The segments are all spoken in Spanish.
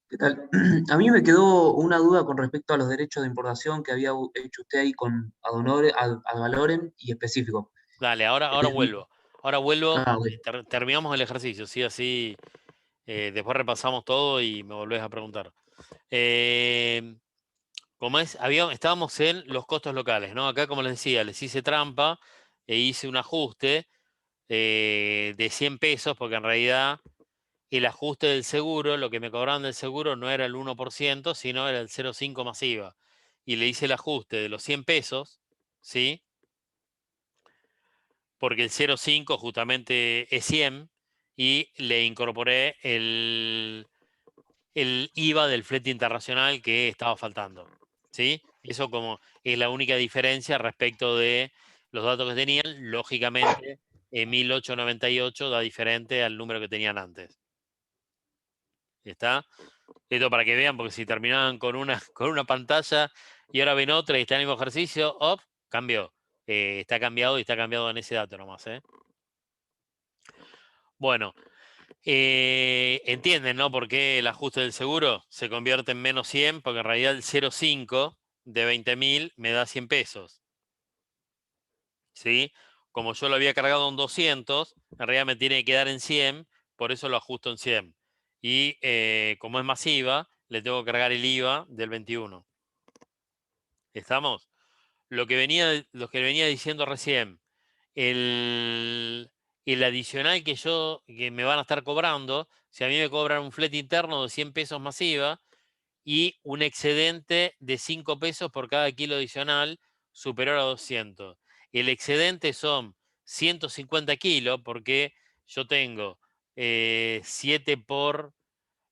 ¿Qué tal? A mí me quedó una duda con respecto a los derechos de importación que había hecho usted ahí con Ad Valorem y específico. Dale, ahora Eh, vuelvo. Ahora vuelvo, bueno. terminamos el ejercicio, ¿sí? Así después repasamos todo y me volvés a preguntar. Eh, como es, estábamos en los costos locales, ¿no? Acá, como les decía, les hice trampa e hice un ajuste de 100 pesos, porque en realidad el ajuste del seguro, lo que me cobraban del seguro no era el 1%, sino era el 0,5 masiva. Y le hice el ajuste de los 100 pesos, ¿sí? Porque el 0,5 justamente es 100 y le incorporé el IVA del flete internacional que estaba faltando, ¿sí? Eso como es la única diferencia respecto de los datos que tenían. Lógicamente, en 1898 da diferente al número que tenían antes. ¿Está? Esto para que vean, porque si terminaban con una, con una pantalla y ahora ven otra y está en el mismo ejercicio, ¡op! Cambió. Está cambiado y está cambiado en ese dato nomás, ¿eh? Bueno, entienden, ¿no? Por qué el ajuste del seguro se convierte en menos 100, porque en realidad el 0,5 de 20.000 me da 100 pesos, ¿sí? Como yo lo había cargado en 200, en realidad me tiene que quedar en 100, por eso lo ajusto en 100. Y como es masiva, le tengo que cargar el IVA del 21. ¿Estamos? Lo que venía diciendo recién, el, el adicional que me van a estar cobrando, si a mí me cobran un flete interno de 100 pesos masiva y un excedente de 5 pesos por cada kilo adicional superior a 200. El excedente son 150 kilos porque yo tengo 7 por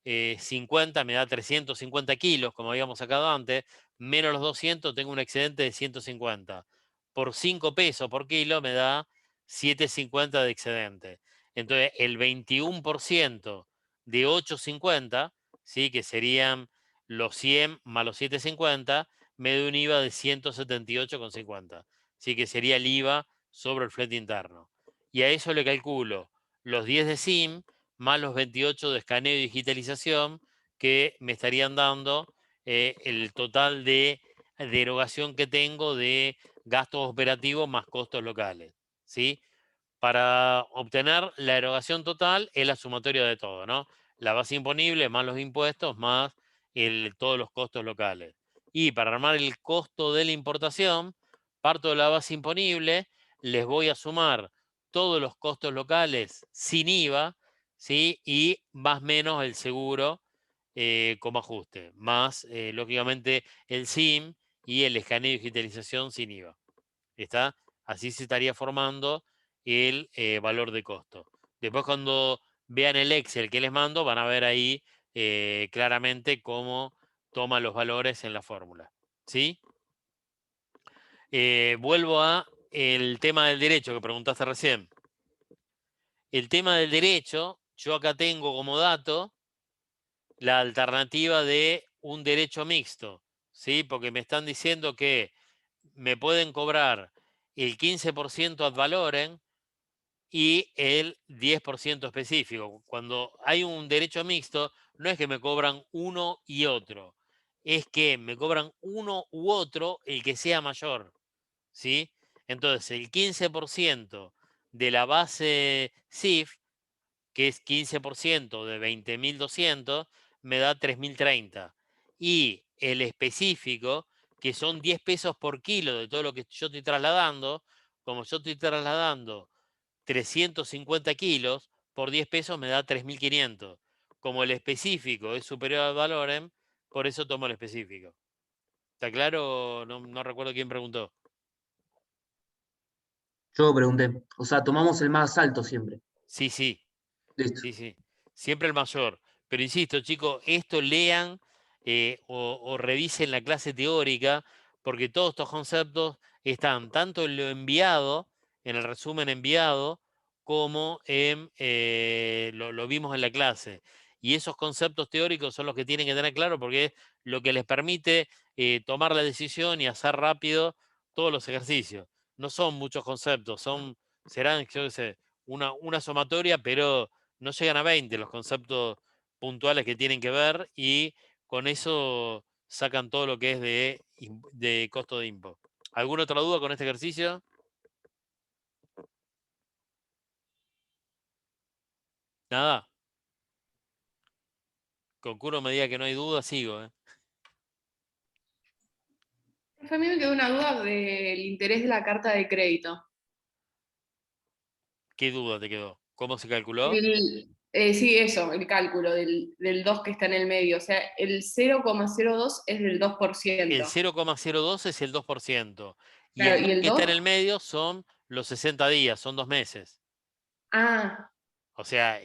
50 me da 350 kilos, como habíamos sacado antes, menos los 200, tengo un excedente de 150. Por 5 pesos por kilo me da 7,50 de excedente. Entonces, el 21% de 8,50, ¿sí? Que serían los 100 más los 7,50, me da un IVA de 178,50. ¿Sí? Que sería el IVA sobre el flete interno. Y a eso le calculo los 10 de SIM, más los 28 de escaneo y digitalización, que me estarían dando el total de derogación que tengo de gastos operativos más costos locales, ¿sí? Para obtener la erogación total es la sumatoria de todo, ¿no? La base imponible más los impuestos más todos los costos locales. Y para armar el costo de la importación, parto de la base imponible, les voy a sumar todos los costos locales sin IVA, ¿sí? Y más o menos el seguro como ajuste, más lógicamente el SIM y el escaneo y digitalización sin IVA. ¿Está? Así se estaría formando el valor de costo. Después cuando vean el Excel que les mando, van a ver ahí claramente cómo toma los valores en la fórmula. ¿Sí? Vuelvo a el tema del derecho que preguntaste recién. El tema del derecho, yo acá tengo como dato la alternativa de un derecho mixto, ¿sí? Porque me están diciendo que me pueden cobrar el 15% ad valorem y el 10% específico. Cuando hay un derecho mixto, no es que me cobran uno y otro, es que me cobran uno u otro el que sea mayor, ¿sí? Entonces, el 15% de la base CIF, que es 15% de 20.200, me da 3.030. Y el específico, que son 10 pesos por kilo de todo lo que yo estoy trasladando, como yo estoy trasladando 350 kilos, por 10 pesos me da 3.500. Como el específico es superior al valorem, por eso tomo el específico. ¿Está claro? No, no recuerdo quién preguntó. Yo pregunté, o sea, tomamos el más alto siempre. Sí, sí, Listo. sí, sí. Siempre el mayor. Pero insisto, chicos, esto lean o revisen la clase teórica, porque todos estos conceptos están tanto en lo enviado, en el resumen enviado, como en lo vimos en la clase. Y esos conceptos teóricos son los que tienen que tener claro porque es lo que les permite tomar la decisión y hacer rápido todos los ejercicios. No son muchos conceptos, serán, yo qué sé, una sumatoria, pero no llegan a 20 los conceptos puntuales que tienen que ver y con eso sacan todo lo que es de costo de import. ¿Alguna otra duda con este ejercicio? Nada. Con que uno me diga que no hay duda, sigo. A mí me quedó una duda del interés de la carta de crédito. ¿Qué duda te quedó? ¿Cómo se calculó? Sí, eso, el cálculo del 2 que está en el medio. O sea, el 0,02 es del El 2%. 0,02 es el 2%. Y Claro, el 2 ¿y el que está en 2? el medio son los 60 días, son 2 meses. Ah, O sea,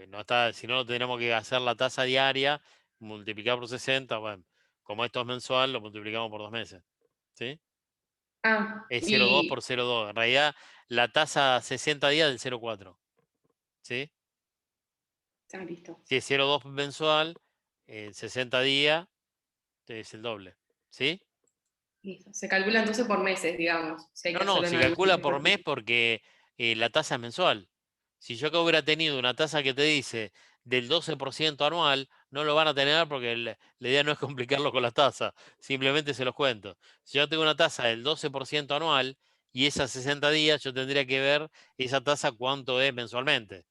no está, si no, tendríamos que hacer la tasa diaria, multiplicar por 60. Bueno, como esto es mensual, lo multiplicamos por 2 meses. ¿Sí? Es 0,2 por 0,2. En realidad, la tasa 60 días del 0,4. ¿Sí? está listo. Si es 0,2 mensual, 60 días es el doble. ¿Sí? Listo. Se calcula entonces por meses, digamos. Si hay No, que no, hacerlo se en algún calcula por mes tiempo. porque la tasa es mensual. Si yo que hubiera tenido una tasa que te dice del 12% anual, no lo van a tener porque la idea no es complicarlo con las tasas, simplemente se los cuento. Si yo tengo una tasa del 12% anual y esas 60 días, yo tendría que ver esa tasa cuánto es mensualmente.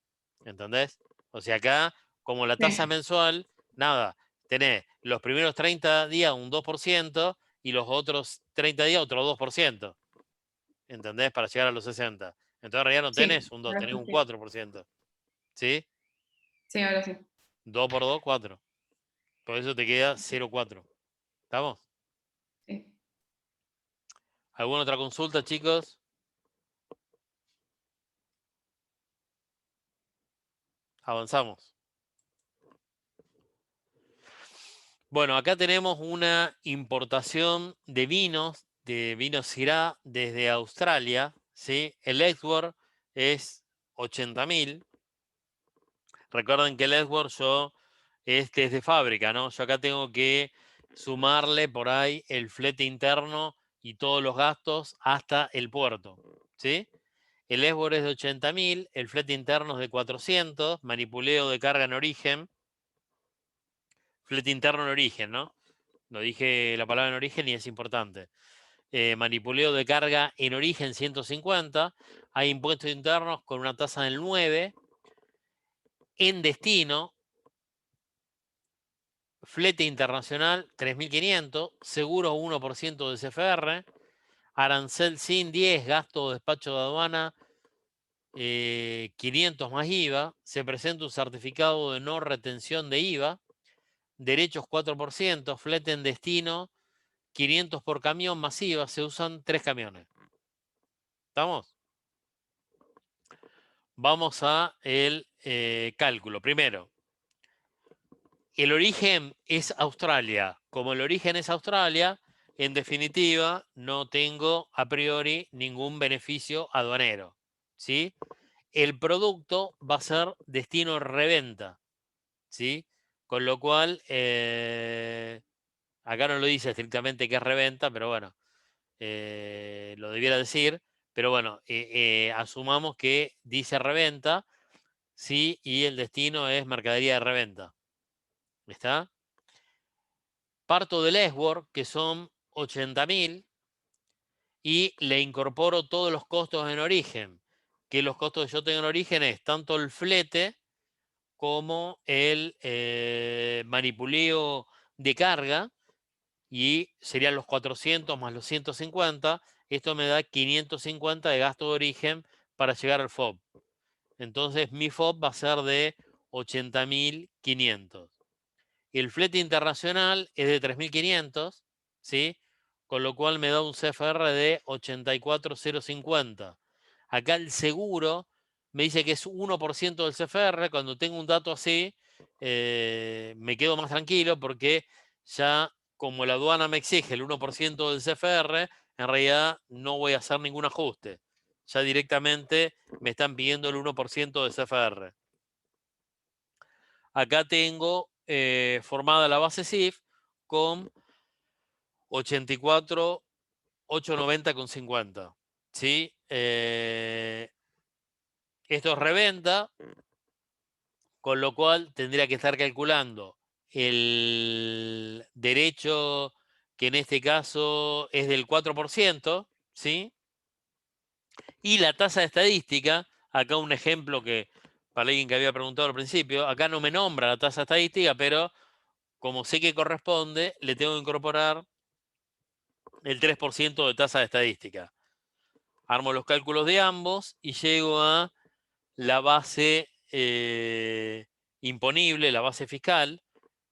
¿Entendés? O sea, acá, como la tasa Sí, mensual, nada, tenés los primeros 30 días un 2% y los otros 30 días otro 2%. ¿Entendés? Para llegar a los 60. Entonces en realidad no sí, tenés un 2, ahora tenés un sí. 4%. ¿Sí? Sí, ahora sí. 2 por 2, 4. Por eso te queda 0,4. ¿Estamos? Sí. ¿Alguna otra consulta, chicos? Avanzamos. Bueno, acá tenemos una importación de vinos Syrah desde Australia. ¿Sí? El Edward es 80.000. Recuerden que el Edward es desde fábrica, ¿no? Yo acá tengo que sumarle por ahí el flete interno y todos los gastos hasta el puerto, ¿sí? El Edward es de 80.000, el flete interno es de 400, manipuleo de carga en origen, flete interno en origen, ¿no? No dije la palabra en origen y es importante. Manipuleo de carga en origen 150, hay impuestos internos con una tasa del 9, en destino flete internacional 3.500, seguro 1% de CFR, arancel sin 10, gasto de despacho de aduana 500 más IVA, se presenta un certificado de no retención de IVA, derechos 4%, flete en destino 500 por camión más IVA, se usan 3 camiones. ¿Estamos? Vamos a el cálculo. Primero, el origen es Australia. Como el origen es Australia, en definitiva, no tengo a priori ningún beneficio aduanero. ¿Sí? El producto va a ser destino reventa. ¿Sí? Con lo cual, acá no lo dice estrictamente que es reventa, pero bueno, lo debiera decir. Pero bueno, asumamos que dice reventa, ¿sí? Y el destino es mercadería de reventa. ¿Está? Parto del Esword, que son 80.000, y le incorporo todos los costos en origen. Que los costos que yo tengo en origen es tanto el flete como el manipuleo de carga, y serían los 400 más los 150. Esto me da 550 de gasto de origen para llegar al FOB. Entonces mi FOB va a ser de 80.500. El flete internacional es de 3.500, ¿sí? Con lo cual me da un CFR de 84.050. Acá el seguro me dice que es 1% del CFR. Cuando tengo un dato así, me quedo más tranquilo porque ya como la aduana me exige el 1% del CFR, en realidad no voy a hacer ningún ajuste. Ya directamente me están pidiendo el 1% del CFR. Acá tengo formada la base CIF con 84.890,50. ¿Sí? Esto es reventa. con lo cual tendría que estar calculando el derecho, que en este caso es del 4%, ¿sí? Y la tasa de estadística, acá un ejemplo que para alguien que había preguntado al principio, acá no me nombra la tasa estadística, pero como sé que corresponde, le tengo que incorporar el 3% de tasa de estadística. Armo los cálculos de ambos y llego a la base imponible, la base fiscal,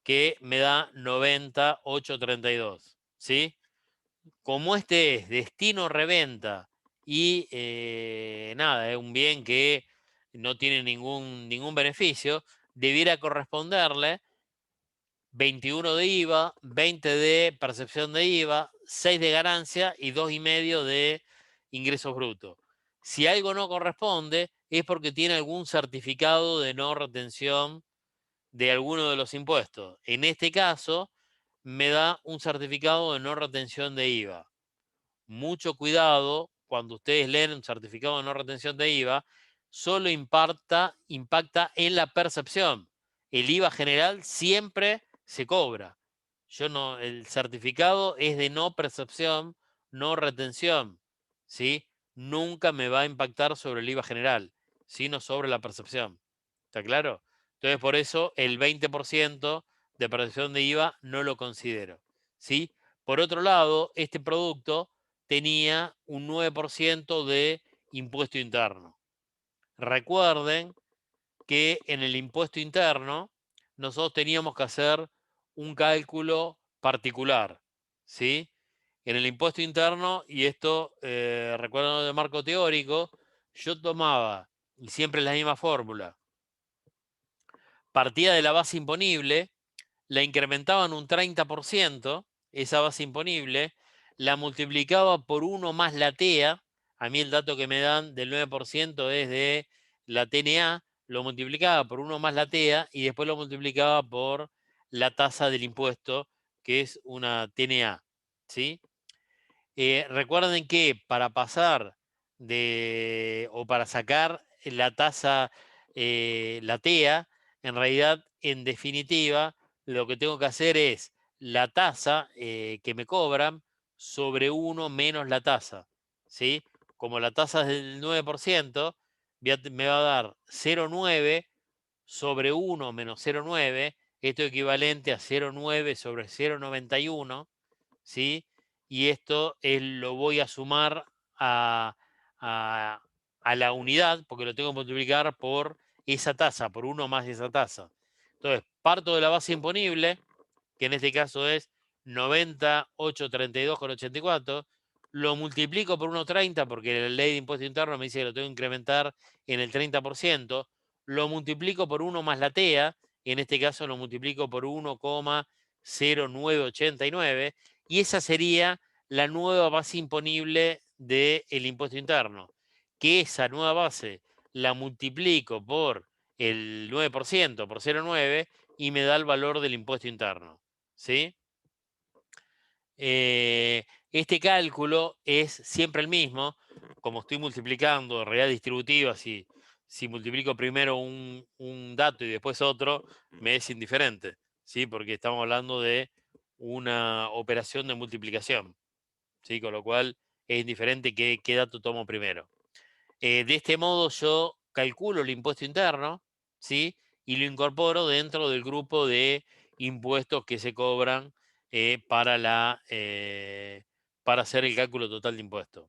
que me da 90.832, ¿sí? Como este es destino reventa y nada, es un bien que no tiene ningún beneficio, debiera corresponderle 21 de IVA, 20 de percepción de IVA, 6 de ganancia y 2,5 de ingresos brutos. Si algo no corresponde, es porque tiene algún certificado de no retención de alguno de los impuestos. En este caso, me da un certificado de no retención de IVA. Mucho cuidado cuando ustedes leen un certificado de no retención de IVA, solo impacta en la percepción. El IVA general siempre se cobra. El certificado es de no percepción, no retención, ¿sí? Nunca me va a impactar sobre el IVA general, sino sobre la percepción. ¿Está claro? Entonces, por eso el 20% de percepción de IVA no lo considero, ¿sí? Por otro lado, este producto tenía un 9% de impuesto interno. Recuerden que en el impuesto interno nosotros teníamos que hacer un cálculo particular, ¿sí? En el impuesto interno, y esto recuerden de marco teórico, yo tomaba, y siempre la misma fórmula, partía de la base imponible, la incrementaba en un 30%, esa base imponible, la multiplicaba por 1 más la TEA, a mí el dato que me dan del 9% es de la TNA, lo multiplicaba por 1 más la TEA y después lo multiplicaba por la tasa del impuesto, que es una TNA, ¿sí? Recuerden que para pasar o para sacar la tasa, la TEA, en realidad, en definitiva, lo que tengo que hacer es la tasa que me cobran sobre 1 menos la tasa, ¿sí? Como la tasa es del 9%, me va a dar 0,9 sobre 1 menos 0,9, esto es equivalente a 0,9 sobre 0,91, ¿sí? Y esto lo voy a sumar a, a la unidad, porque lo tengo que multiplicar por esa tasa, por 1 más esa tasa. Entonces, parto de la base imponible, que en este caso es 90.832,84, lo multiplico por 1,30, porque la ley de impuesto interno me dice que lo tengo que incrementar en el 30%, lo multiplico por 1 más la TEA, en este caso lo multiplico por 1,0989, y esa sería la nueva base imponible del impuesto interno. Que esa nueva base la multiplico por el 9%, por 0,9, y me da el valor del impuesto interno, ¿sí? Este cálculo es siempre el mismo. Como estoy multiplicando realidad distributiva, si multiplico primero un dato y después otro, me es indiferente, ¿sí? Porque estamos hablando de una operación de multiplicación, ¿sí? Con lo cual es indiferente qué dato tomo primero. De este modo yo calculo el impuesto interno, ¿sí? Y lo incorporo dentro del grupo de impuestos que se cobran para hacer el cálculo total de impuestos.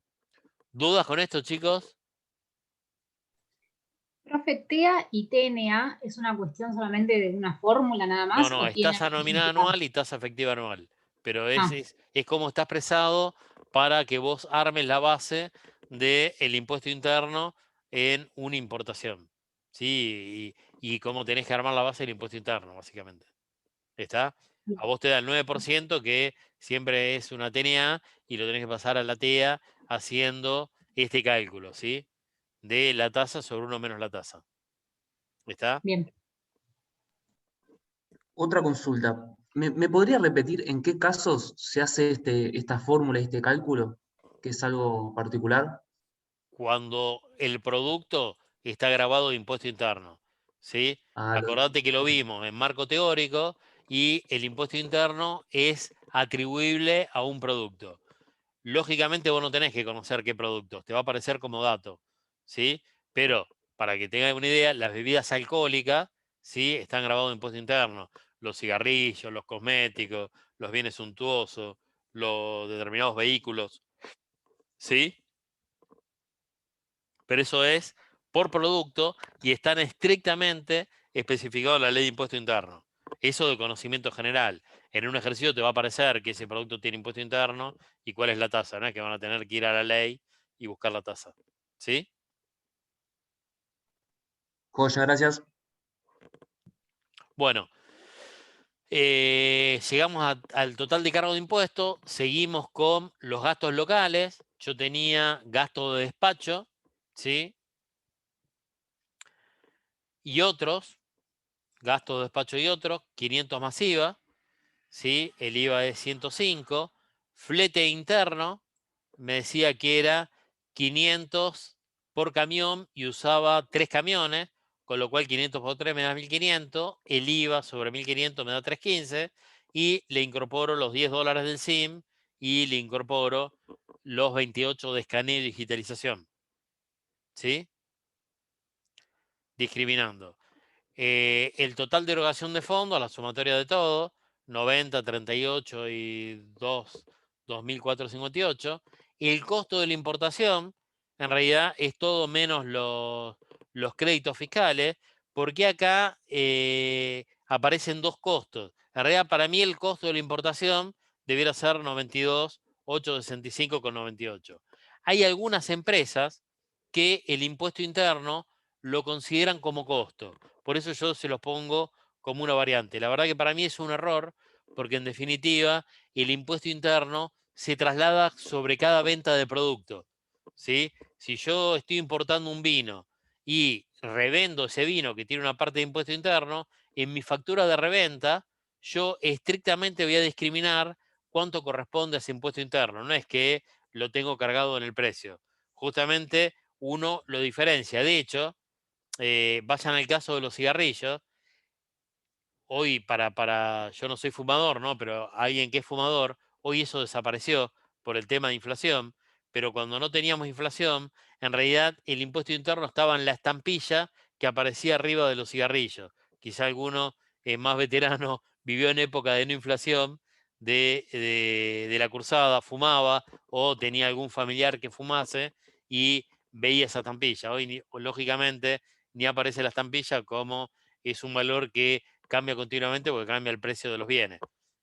¿Dudas con esto, chicos? Profe, TEA y TNA es una cuestión solamente de una fórmula nada más. No, ¿O es tiene tasa algún nominal significado? anual y tasa efectiva anual. Pero Ah, es como está expresado para que vos armes la base del impuesto interno en una importación, ¿sí? Y cómo tenés que armar la base del impuesto interno, básicamente. ¿Está? A vos te da el 9%, que siempre es una TNA, y lo tenés que pasar a la TEA haciendo este cálculo, ¿sí? De la tasa sobre 1 menos la tasa. ¿Está? bien. Otra consulta. ¿Me podría repetir en qué casos se hace esta fórmula, este cálculo, que es algo particular? Cuando el producto está grabado de impuesto interno. ¿sí? Ah, Acordate que lo vimos en marco teórico y el impuesto interno es atribuible a un producto. Lógicamente vos no tenés que conocer qué productos, te va a aparecer como dato, ¿sí? Pero para que tengas una idea, las bebidas alcohólicas, ¿sí? Están grabados en impuesto interno. Los cigarrillos, los cosméticos, los bienes suntuosos, los determinados vehículos, ¿sí? Pero eso es por producto y están estrictamente especificados en la ley de impuesto interno. Eso de conocimiento general. En un ejercicio te va a aparecer que ese producto tiene impuesto interno y cuál es la tasa, ¿no? Es que van a tener que ir a la ley y buscar la tasa. ¿Sí? joya, gracias. Bueno, llegamos al total de cargo de impuestos, seguimos con los gastos locales. Yo tenía gasto de despacho, ¿sí? Y otros, gasto de despacho y otros, 500 más IVA, ¿sí? El IVA es 105. Flete interno, me decía que era 500 por camión y usaba 3 camiones, con lo cual 500 por 3 me da 1500, el IVA sobre 1500 me da 315 y le incorporo los $10 del SIM y le incorporo los 28 de escaneo y digitalización. ¿Sí? Discriminando. El total de erogación de fondos, la sumatoria de todo, 90, 38 y 2.458. El costo de la importación, en realidad, es todo menos los créditos fiscales, porque acá aparecen dos costos. En realidad, para mí el costo de la importación debiera ser 92.865,98. Hay algunas empresas que el impuesto interno lo consideran como costo. Por eso yo se los pongo como una variante. La verdad que para mí es un error, porque en definitiva el impuesto interno se traslada sobre cada venta de producto, ¿sí? Si yo estoy importando un vino y revendo ese vino que tiene una parte de impuesto interno, en mi factura de reventa yo estrictamente voy a discriminar cuánto corresponde a ese impuesto interno. No es que lo tengo cargado en el precio. Justamente uno lo diferencia. De hecho, vayan al caso de los cigarrillos. Hoy, yo no soy fumador, ¿no? Pero alguien que es fumador, hoy eso desapareció por el tema de inflación. Pero cuando no teníamos inflación, en realidad el impuesto interno estaba en la estampilla que aparecía arriba de los cigarrillos. Quizá alguno más veterano vivió en época de no inflación de la cursada, fumaba o tenía algún familiar que fumase y veía esa estampilla. Hoy, lógicamente, ni aparece la estampilla como es un valor que cambia continuamente porque cambia el precio de los bienes.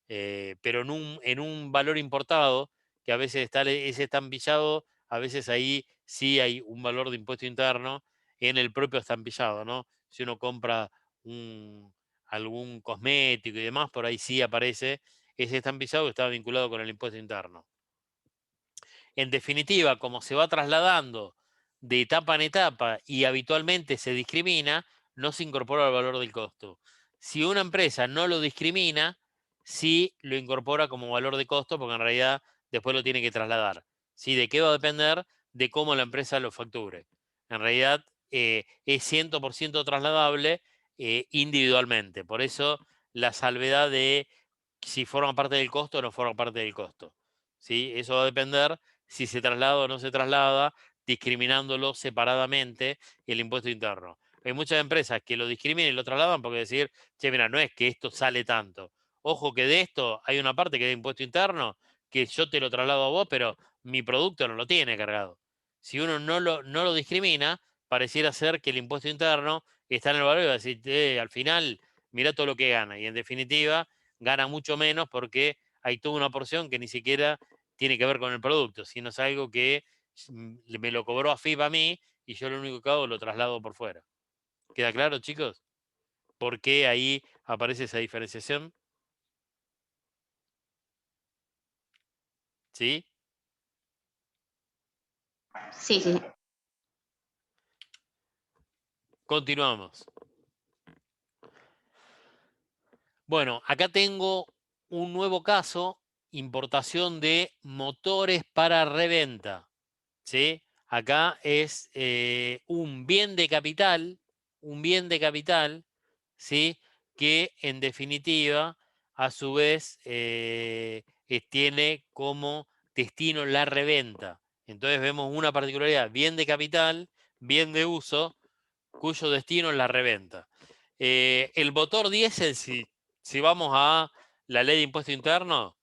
Pero en un valor importado, que a veces está ese estampillado, a veces ahí sí hay un valor de impuesto interno en el propio estampillado, ¿no? Si uno compra algún cosmético y demás, por ahí sí aparece ese estampillado que está vinculado con el impuesto interno. En definitiva, como se va trasladando de etapa en etapa y habitualmente se discrimina, no se incorpora el valor del costo. Si una empresa no lo discrimina, sí lo incorpora como valor de costo, porque en realidad después lo tiene que trasladar. ¿Sí? ¿De qué va a depender? De cómo la empresa lo facture. En realidad es 100% trasladable individualmente. Por eso la salvedad de si forma parte del costo o no forma parte del costo. ¿Sí? Eso va a depender si se traslada o no se traslada, discriminándolo separadamente el impuesto interno. Hay muchas empresas que lo discriminan y lo trasladan porque decir, che, mira, no es que esto sale tanto. Ojo que de esto hay una parte que es de impuesto interno, que yo te lo traslado a vos, pero mi producto no lo tiene cargado. Si uno no lo discrimina, pareciera ser que el impuesto interno está en el valor y va a decir, al final, mira todo lo que gana. Y en definitiva, gana mucho menos porque hay toda una porción que ni siquiera tiene que ver con el producto, sino es algo que me lo cobró AFIP a mí y yo lo único que hago lo traslado por fuera. ¿Queda claro, chicos? ¿Por qué ahí aparece esa diferenciación? ¿Sí? Sí, sí. Continuamos. Bueno, acá tengo un nuevo caso, importación de motores para reventa. ¿Sí? Acá es un bien de capital, un bien de capital, ¿sí? Que en definitiva, a su vez, tiene como destino la reventa. Entonces vemos una particularidad, bien de capital, bien de uso, cuyo destino es la reventa. El motor diésel, si vamos a la ley de impuesto interno,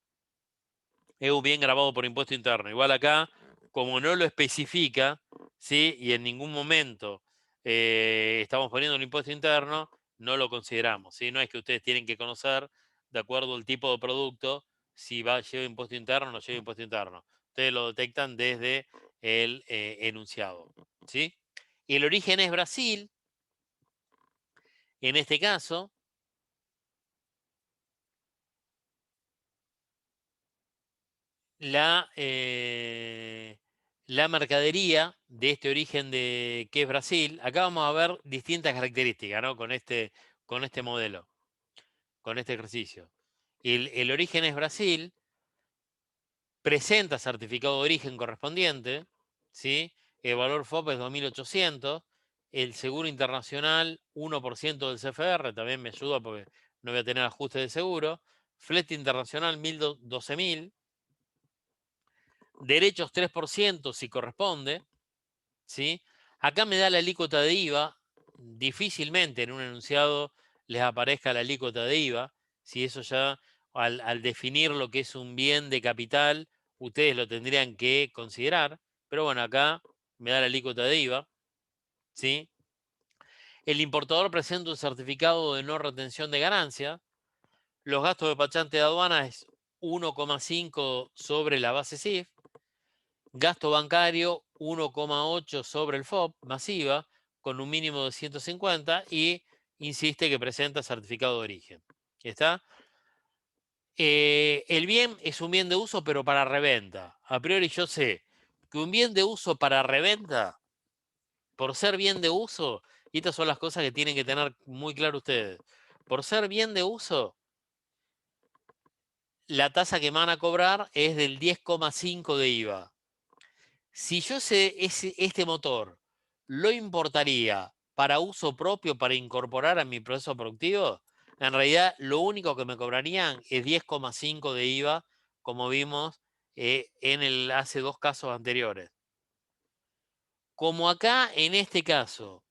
es un bien grabado por impuesto interno. Igual acá, como no lo especifica, ¿sí? Y en ningún momento estamos poniendo un impuesto interno, no lo consideramos, ¿sí? No es que ustedes tienen que conocer, de acuerdo al tipo de producto, si lleva impuesto interno o no lleva impuesto interno. Ustedes lo detectan desde el enunciado, ¿sí? Y el origen es Brasil, en este caso. La mercadería de este origen que es Brasil, acá vamos a ver distintas características, ¿no? Con este modelo, con este ejercicio. El origen es Brasil, presenta certificado de origen correspondiente, ¿sí? El valor FOB es 2.800, el seguro internacional 1% del CFR, también me ayuda porque no voy a tener ajuste de seguro, flete internacional 12.000, derechos 3% si corresponde, ¿sí? Acá me da la alícuota de IVA, difícilmente en un enunciado les aparezca la alícuota de IVA, si eso ya al definir lo que es un bien de capital, ustedes lo tendrían que considerar, pero bueno, acá me da la alícuota de IVA, ¿sí? El importador presenta un certificado de no retención de ganancia, los gastos de despachante de aduana es 1,5 sobre la base CIF, gasto bancario 1,8 sobre el FOB, masiva, con un mínimo de 150 y insiste que presenta certificado de origen. ¿Está? El bien es un bien de uso, pero para reventa. A priori yo sé que un bien de uso para reventa, por ser bien de uso, y estas son las cosas que tienen que tener muy claro ustedes, por ser bien de uso, la tasa que van a cobrar es del 10,5 de IVA. Si yo sé este motor lo importaría para uso propio, para incorporar a mi proceso productivo, en realidad lo único que me cobrarían es 10,5 de IVA, como vimos hace dos casos anteriores. Como acá, en este caso,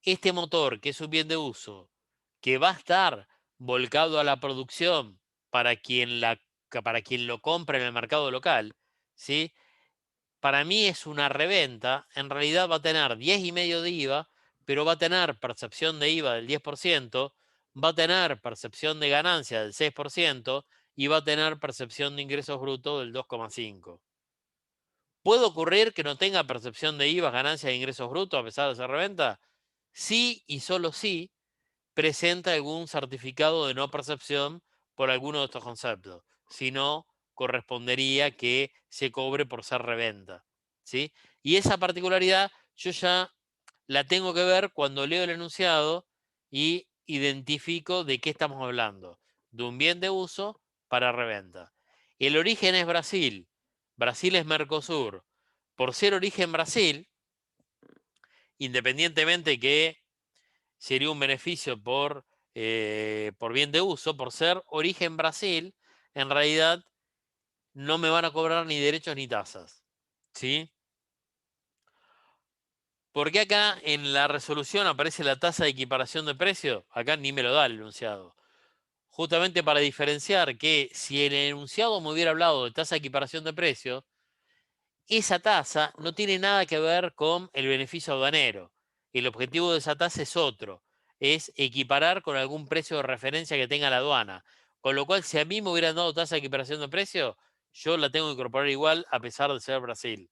este motor, que es un bien de uso, que va a estar volcado a la producción para quien lo compra en el mercado local, ¿sí? Para mí es una reventa, en realidad va a tener 10,5 de IVA, pero va a tener percepción de IVA del 10%, va a tener percepción de ganancia del 6% y va a tener percepción de ingresos brutos del 2,5%. ¿Puede ocurrir que no tenga percepción de IVA, ganancia de ingresos brutos a pesar de ser reventa? Sí y solo sí presenta algún certificado de no percepción por alguno de estos conceptos. Si no, correspondería que se cobre por ser reventa, ¿sí? Y esa particularidad yo ya la tengo que ver cuando leo el enunciado y identifico de qué estamos hablando. De un bien de uso para reventa. El origen es Brasil. Brasil es Mercosur. Por ser origen Brasil, independientemente que sería un beneficio por bien de uso, por ser origen Brasil, en realidad no me van a cobrar ni derechos ni tasas. ¿Sí? Porque acá en la resolución aparece la tasa de equiparación de precio, acá ni me lo da el enunciado. Justamente para diferenciar que si el enunciado me hubiera hablado de tasa de equiparación de precio, esa tasa no tiene nada que ver con el beneficio aduanero. El objetivo de esa tasa es otro, es equiparar con algún precio de referencia que tenga la aduana. Con lo cual, si a mí me hubieran dado tasa de equiparación de precio, yo la tengo que incorporar igual a pesar de ser Brasil.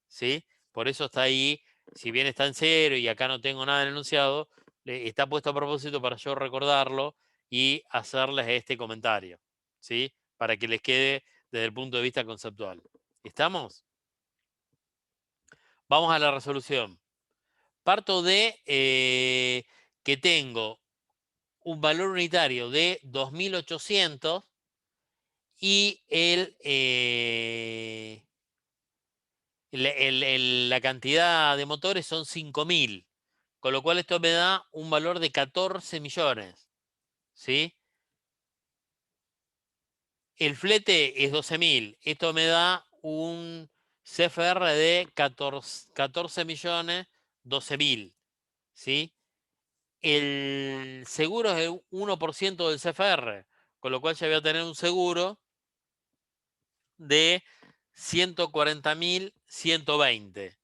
¿Sí? Por eso está ahí, si bien está en cero y acá no tengo nada en el enunciado, está puesto a propósito para yo recordarlo y hacerles este comentario. ¿Sí? Para que les quede desde el punto de vista conceptual. ¿Estamos? Vamos a la resolución. Parto de que tengo un valor unitario de 2.800 y la cantidad de motores son 5.000. Con lo cual esto me da un valor de 14 millones. ¿Sí? El flete es 12.000. Esto me da un CFR de 14 millones 12.000. ¿Sí? El seguro es el 1% del CFR, con lo cual ya voy a tener un seguro de 140.120.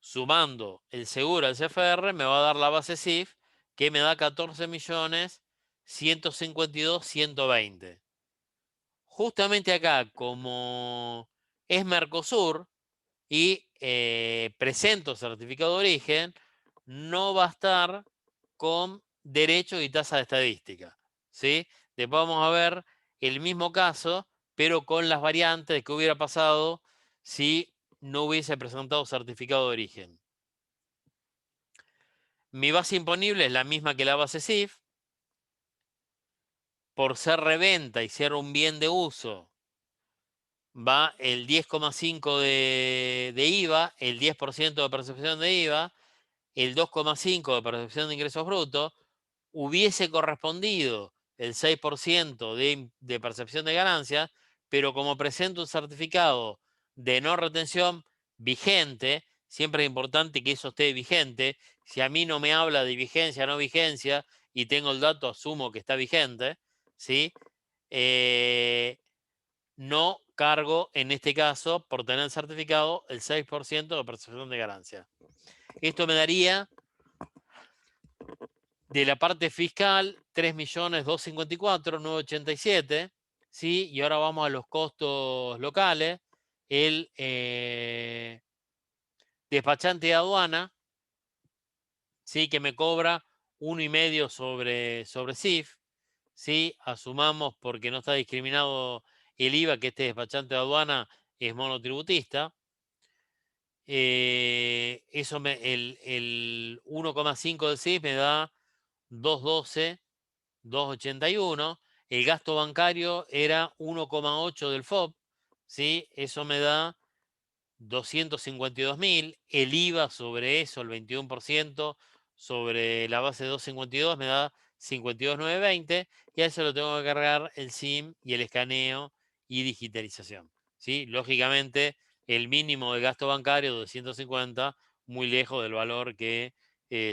Sumando el seguro al CFR me va a dar la base CIF, que me da 14.152.120. Justamente acá, como es Mercosur y presento certificado de origen, no va a estar con derecho y tasa de estadística. ¿Sí? Después vamos a ver el mismo caso, pero con las variantes de qué hubiera pasado si no hubiese presentado certificado de origen. Mi base imponible es la misma que la base CIF. Por ser reventa y ser un bien de uso, va el 10,5 de IVA, el 10% de percepción de IVA, el 2,5 de percepción de ingresos brutos, hubiese correspondido el 6% de percepción de ganancias, pero como presento un certificado de no retención vigente, siempre es importante que eso esté vigente. Si a mí no me habla de vigencia o no vigencia y tengo el dato, asumo que está vigente, ¿sí? No cargo, en este caso, por tener el certificado, el 6% de percepción de ganancia. Esto me daría, de la parte fiscal, 3.254.987, ¿sí? Y ahora vamos a los costos locales. El despachante de aduana, ¿sí? Que me cobra 1,5 sobre CIF, ¿sí? Asumamos, porque no está discriminado el IVA, que este despachante de aduana es monotributista. Eso el 1,5 del CIF me da 212, 281. El gasto bancario era 1,8 del FOB, ¿sí? Eso me da 252.000. El IVA sobre eso, el 21%, sobre la base de 252 me da 52.920. Y a eso lo tengo que cargar el SIM y el escaneo y digitalización, ¿sí? Lógicamente, el mínimo de gasto bancario, 250, muy lejos del valor que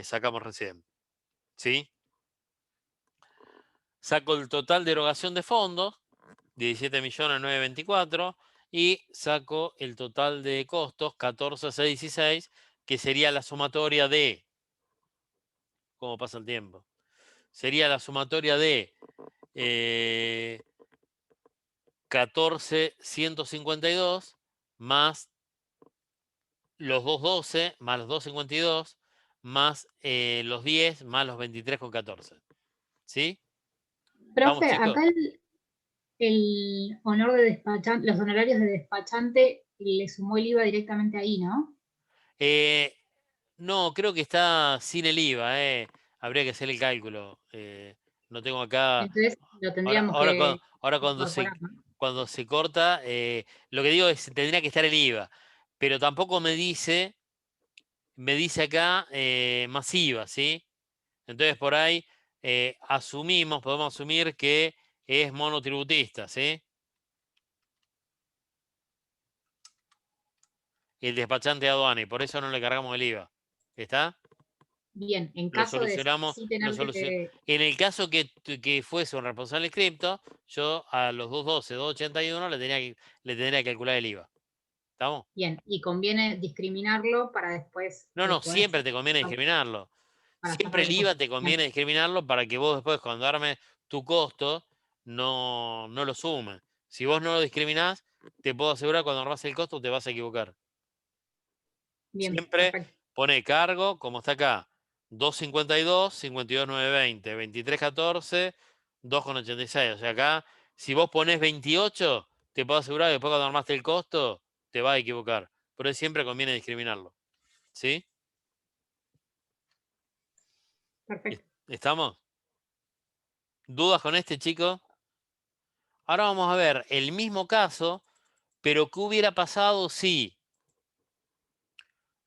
sacamos recién, ¿sí? Saco el total de erogación de fondos, 17.924.000, y saco el total de costos, 14.616, que sería la sumatoria de, ¿cómo pasa el tiempo? Sería la sumatoria de 14.152 más los 2.12 más los 2.52 más los 10 más los 23,14. ¿Sí? ¿Vamos, Profe, chicos? acá el honor de despachante, los honorarios de despachante le sumó el IVA directamente ahí, ¿no? No, creo que está sin el IVA. Habría que hacer el cálculo. No tengo acá. Entonces lo tendríamos que Ahora incorporar, ¿no? cuando se corta, lo que digo es tendría que estar el IVA. Pero tampoco me dice acá masiva, ¿sí? Entonces por ahí podemos asumir que es monotributista, ¿sí? El despachante de aduana, y por eso no le cargamos el IVA. ¿Está? Bien, en Lo caso de solucionamos. sí tenerle que... En el caso que fuese un responsable cripto, yo a los 212, 281 le tendría que calcular el IVA. ¿Estamos? Bien, y conviene discriminarlo para después No, poder siempre te conviene sacar, discriminarlo. para Siempre sacar el el IVA costo. te Bien, conviene discriminarlo para que vos después, cuando armes tu costo, no lo sumes. Si vos no lo discriminás, te puedo asegurar que cuando armas el costo te vas a equivocar. bien, Siempre perfecto. pone cargo, como está acá, 252, 52.920, 2314, 2,86. O sea, acá, si vos pones 28, te puedo asegurar que después cuando armaste el costo, te vas a equivocar. Por eso siempre conviene discriminarlo. ¿Sí? Perfecto. ¿Estamos? ¿Dudas con este, chico? Ahora vamos a ver el mismo caso, pero ¿qué hubiera pasado si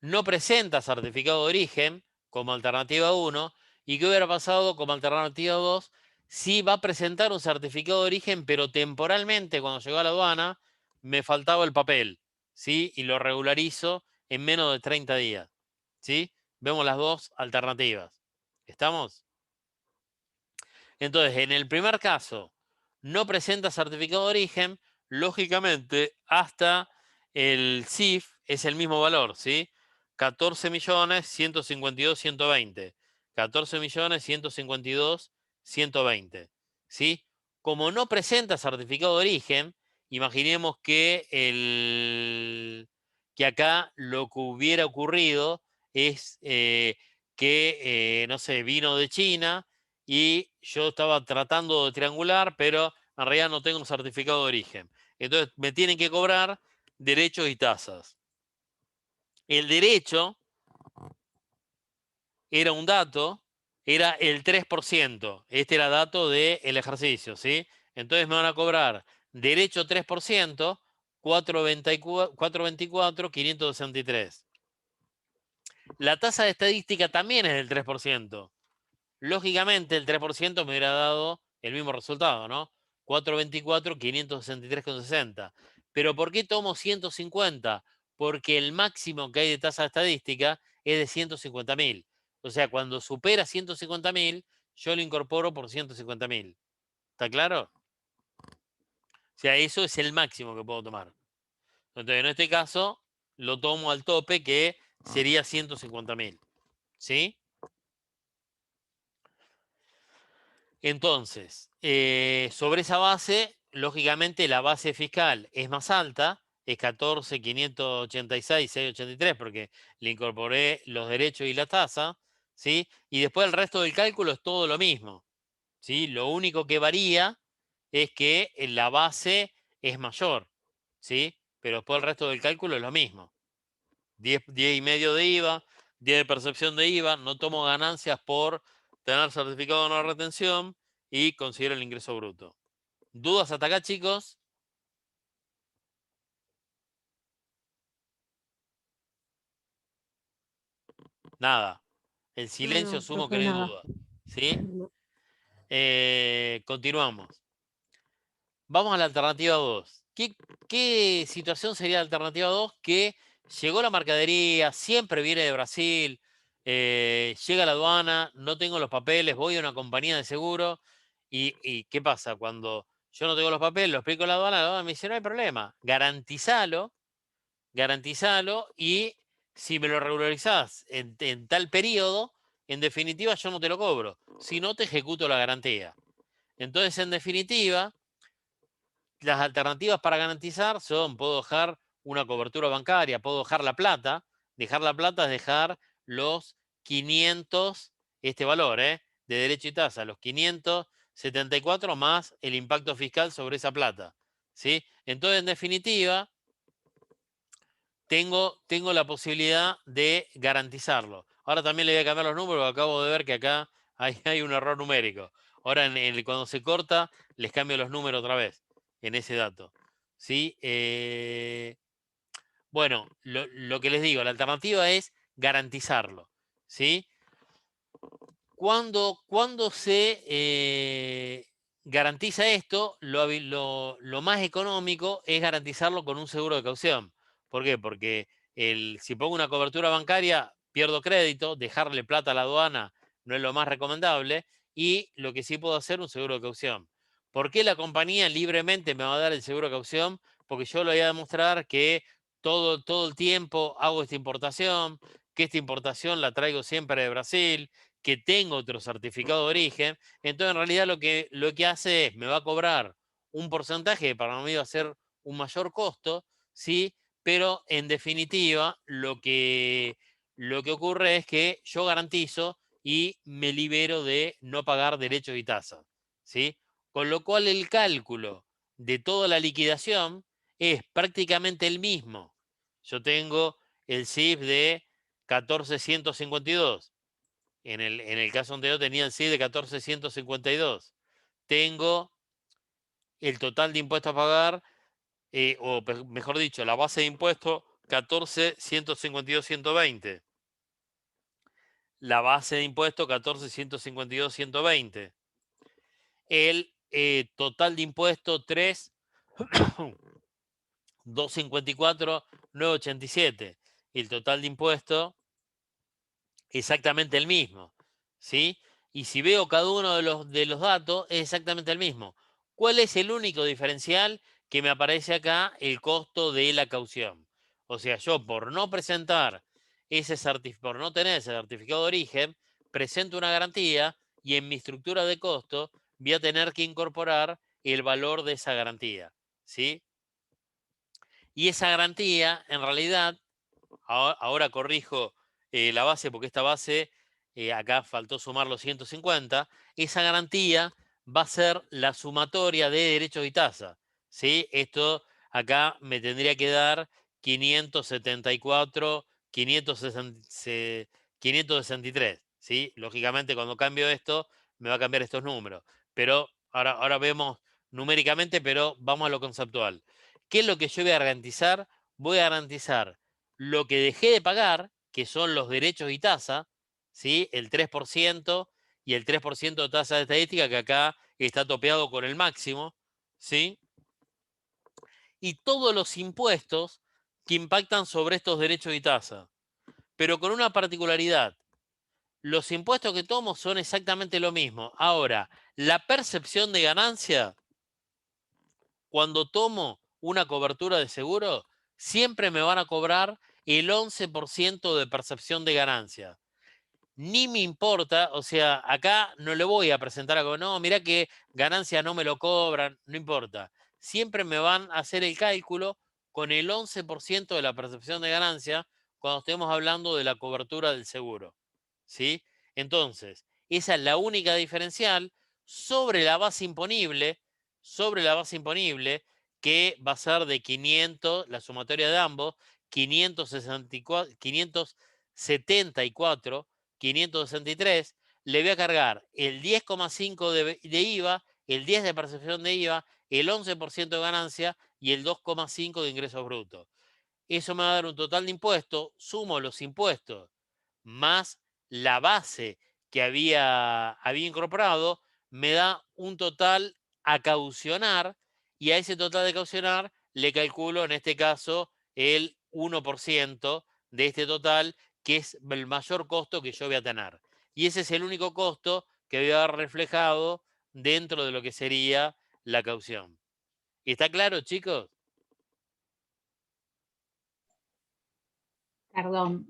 no presenta certificado de origen, como alternativa 1. ¿Y qué hubiera pasado como alternativa 2? Si va a presentar un certificado de origen, pero temporalmente, cuando llegó a la aduana, me faltaba el papel, ¿sí? Y lo regularizo en menos de 30 días, ¿sí? Vemos las dos alternativas. ¿Estamos? Entonces, en el primer caso, no presenta certificado de origen, lógicamente, hasta el CIF es el mismo valor, ¿sí? 14.152.120. 14.152.120, ¿sí? Como no presenta certificado de origen, imaginemos que acá lo que hubiera ocurrido es que, no sé, vino de China y yo estaba tratando de triangular, pero en realidad no tengo un certificado de origen. Entonces me tienen que cobrar derechos y tasas. El derecho era un dato, era el 3%. Este era dato del ejercicio, ¿sí? Entonces me van a cobrar derecho 3%, 424, 563. La tasa de estadística también es del 3%. Lógicamente, el 3% me hubiera dado el mismo resultado, ¿no? 424, 563,60. Pero ¿por qué tomo 150? Porque el máximo que hay de tasa estadística es de 150.000. O sea, cuando supera 150.000, yo lo incorporo por 150.000. ¿Está claro? O sea, eso es el máximo que puedo tomar. Entonces, en este caso, lo tomo al tope, que sería 150.000. ¿Sí? Entonces, sobre esa base, lógicamente la base fiscal es más alta, es 14.586.683, porque le incorporé los derechos y la tasa, ¿sí? Y después el resto del cálculo es todo lo mismo, ¿sí? Lo único que varía es que la base es mayor, ¿sí? Pero después el resto del cálculo es lo mismo. 10,5 de IVA, 10 de percepción de IVA, no tomo ganancias por tener certificado de no retención y considero el ingreso bruto. ¿Dudas hasta acá, chicos? Nada. El silencio No, asumo que profe, no hay nada. duda. ¿Sí? No. Continuamos. Vamos a la alternativa 2. ¿Qué situación sería la alternativa 2? Que llegó la mercadería, siempre viene de Brasil, llega a la aduana, no tengo los papeles, voy a una compañía de seguro y ¿qué pasa? Cuando yo no tengo los papeles, lo explico a la aduana me dice, no hay problema, garantizalo y si me lo regularizás en tal periodo, en definitiva yo no te lo cobro, si no te ejecuto la garantía. Entonces, en definitiva, las alternativas para garantizar son, puedo dejar una cobertura bancaria, puedo dejar la plata es dejar los 500, este valor, de derecho y tasa, los 574 más el impacto fiscal sobre esa plata, ¿sí? Entonces, en definitiva, tengo la posibilidad de garantizarlo. Ahora también le voy a cambiar los números, acabo de ver que acá hay un error numérico. Ahora, cuando se corta, les cambio los números otra vez en ese dato. ¿Sí? Bueno, lo que les digo, la alternativa es garantizarlo. ¿Sí? Cuando se garantiza esto, lo más económico es garantizarlo con un seguro de caución. ¿Por qué? Porque si pongo una cobertura bancaria, pierdo crédito, dejarle plata a la aduana no es lo más recomendable, y lo que sí puedo hacer es un seguro de caución. ¿Por qué la compañía libremente me va a dar el seguro de caución? Porque yo le voy a demostrar que todo el tiempo hago esta importación, que esta importación la traigo siempre de Brasil, que tengo otro certificado de origen. Entonces, en realidad lo que hace es, me va a cobrar un porcentaje que para mí va a ser un mayor costo, ¿sí? Pero en definitiva, lo que ocurre es que yo garantizo y me libero de no pagar derechos y tasas, ¿sí? Con lo cual el cálculo de toda la liquidación es prácticamente el mismo. Yo tengo el CIF de 14.152. En el caso anterior tenía el CIF de 14.152. Tengo el total de impuestos a pagar, o mejor dicho, la base de impuestos 14.152.120. la base de impuesto 14.152.120. El total de impuesto 3.254.987. El total de impuesto exactamente el mismo, ¿sí? Y si veo cada uno de los datos, es exactamente el mismo. ¿Cuál es el único diferencial? Que me aparece acá el costo de la caución. O sea, yo por no presentar por no tener ese certificado de origen, presento una garantía y en mi estructura de costo voy a tener que incorporar el valor de esa garantía, ¿sí? Y esa garantía, en realidad, ahora corrijo la base, porque esta base, acá faltó sumar los 150, esa garantía va a ser la sumatoria de derechos y tasas, ¿sí? Esto acá me tendría que dar 574, 563, ¿sí? Lógicamente, cuando cambio esto, me va a cambiar estos números, pero ahora vemos numéricamente, pero vamos a lo conceptual. ¿Qué es lo que yo voy a garantizar? Voy a garantizar lo que dejé de pagar, que son los derechos y tasa, ¿sí? El 3% y el 3% de tasa de estadística, que acá está topeado con el máximo, ¿sí? Y todos los impuestos que impactan sobre estos derechos y tasa. Pero con una particularidad. Los impuestos que tomo son exactamente lo mismo. Ahora, la percepción de ganancia, cuando tomo una cobertura de seguro, siempre me van a cobrar el 11% de percepción de ganancia. Ni me importa, o sea, acá no le voy a presentar algo, no, mirá que ganancia no me lo cobran, no importa. Siempre me van a hacer el cálculo con el 11% de la percepción de ganancia cuando estemos hablando de la cobertura del seguro, ¿sí? Entonces, esa es la única diferencial sobre la base imponible, que va a ser de 500, la sumatoria de ambos, 574, 563, le voy a cargar el 10,5 de IVA, el 10 de percepción de IVA, el 11% de ganancia y el 2,5 de ingresos brutos. Eso me va a dar un total de impuestos, sumo los impuestos más la base que había incorporado, me da un total a caucionar y a ese total de caucionar le calculo en este caso el 1% de este total, que es el mayor costo que yo voy a tener. Y ese es el único costo que voy a ver reflejado dentro de lo que sería la caución. ¿Está claro, chicos? Perdón,